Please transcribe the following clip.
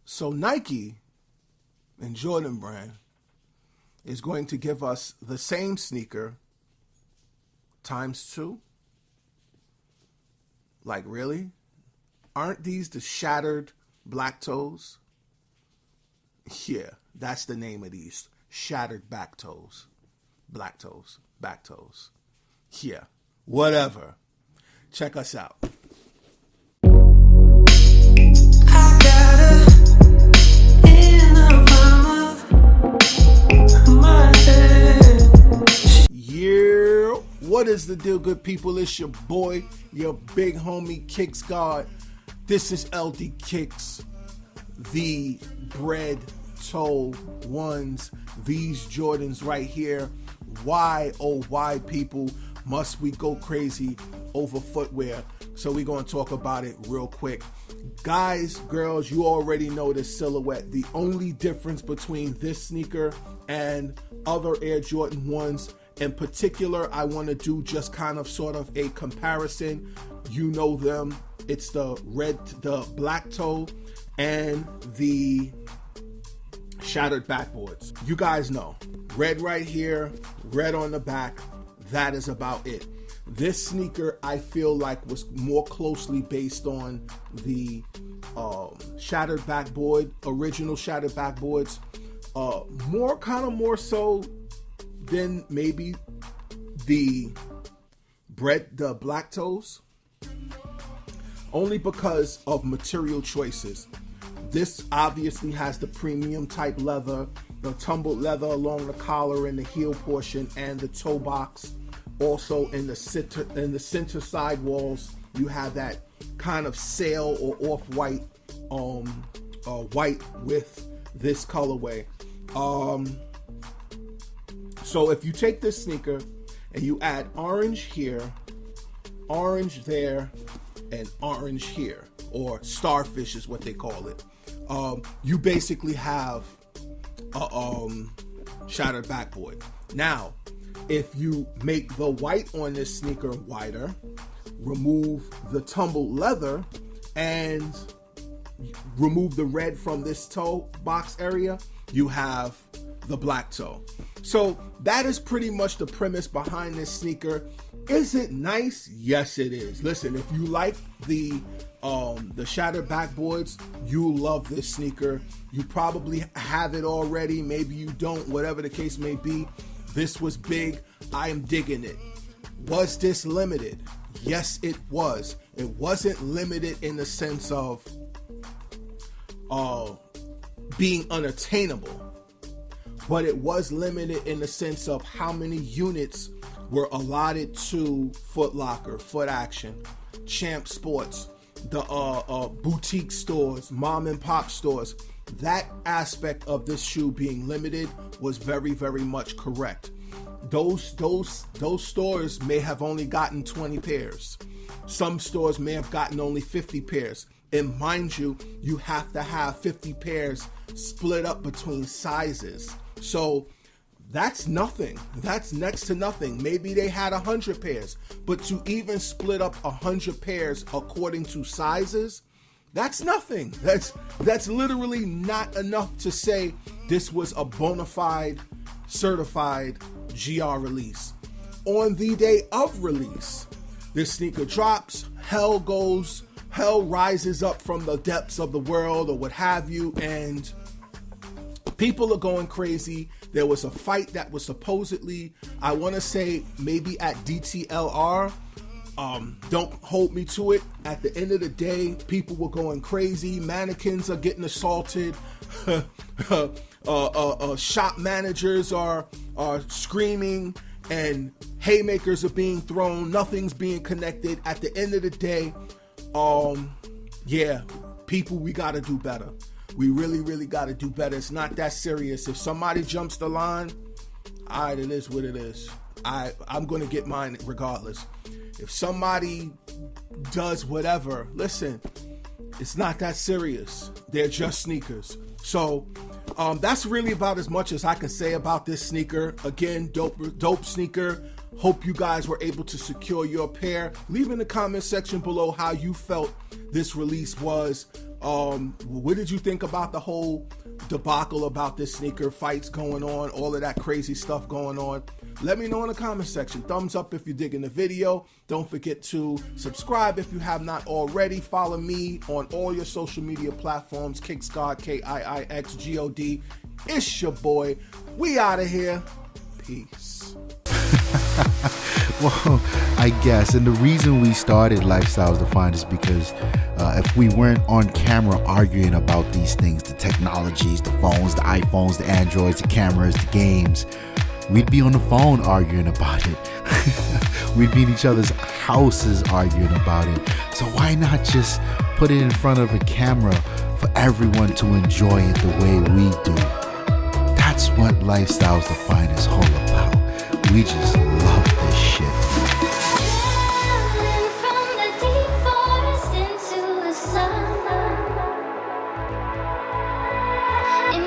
So Nike and Jordan Brand is going to give us the same sneaker times two? Like, really? Aren't these the shattered black toes? Yeah, that's the name of these. Shattered back toes. Black toes. Back toes. Yeah, whatever. Check us out. Yeah, what is the deal, good people? It's your boy, your big homie Kicks God. This is LD Kicks, the Bred Toe ones, these Jordans right here. Why, oh why, people, must we go crazy over footwear? So we're going to talk about it real quick. Guys, girls, you already know this silhouette. The only difference between this sneaker and other Air Jordan 1s in particular, I want to do just kind of sort of a comparison. You know them. It's the black toe and the shattered backboards. You guys know. Red right here, red on the back. That is about it. This sneaker, I feel like, was more closely based on the shattered backboard, original shattered backboards. More so than maybe the black toes. Only because of material choices. This obviously has the premium type leather, the tumbled leather along the collar and the heel portion, and the toe box. Also in the center sidewalls, you have that kind of sail or off-white white with this colorway. So if you take this sneaker and you add orange here, orange there, and orange here, or starfish is what they call it, you basically have a shattered backboard. Now, if you make the white on this sneaker whiter, remove the tumbled leather, and remove the red from this toe box area, you have the black toe. So that is pretty much the premise behind this sneaker. Is it nice? Yes, it is. Listen, if you like the shattered backboards, you love this sneaker. You probably have it already. Maybe you don't, whatever the case may be. This was big. I am digging it. Was this limited? Yes, it was. It wasn't limited in the sense of being unattainable, but it was limited in the sense of how many units were allotted to Foot Locker, Foot Action, Champ Sports, the boutique stores, mom and pop stores. That aspect of this shoe being limited was very, very much correct. Those stores may have only gotten 20 pairs. Some stores may have gotten only 50 pairs. And mind you, you have to have 50 pairs split up between sizes. So that's nothing. That's next to nothing. Maybe they had 100 pairs, but to even split up 100 pairs according to sizes, that's nothing. That's literally not enough to say this was a bona fide, certified GR release. On the day of release, this sneaker drops, hell rises up from the depths of the world or what have you, and people are going crazy. There was a fight that was supposedly, I want to say maybe at DTLR. Don't hold me to it. At the end of the day, people were going crazy. Mannequins are getting assaulted. Shop managers are screaming, and haymakers are being thrown. Nothing's being connected. At the end of the day, yeah, people, we got to do better. We really, really got to do better. It's not that serious. If somebody jumps the line, all right, it is what it is. I'm going to get mine regardless. If somebody does whatever, listen, it's not that serious. They're just sneakers. So that's really about as much as I can say about this sneaker. Again, dope sneaker. Hope you guys were able to secure your pair. Leave in the comment section below how you felt this release was. What did you think about the whole debacle about this sneaker, fights going on, all of that crazy stuff going on? Let me know in the comment section. Thumbs up if you're digging the video. Don't forget to subscribe if you have not already. Follow me on all your social media platforms. Kicksgod, KIIXGOD. It's your boy. We out of here. Peace. Well, I guess. And the reason we started Lifestyles Defined is because if we weren't on camera arguing about these things, the technologies, the phones, the iPhones, the Androids, the cameras, the games, we'd be on the phone arguing about it. We'd be in each other's houses arguing about it. So why not just put it in front of a camera for everyone to enjoy it the way we do? That's what Lifestyles Defined is all about. We just love this shit. Traveling from the deep forest into the sun. In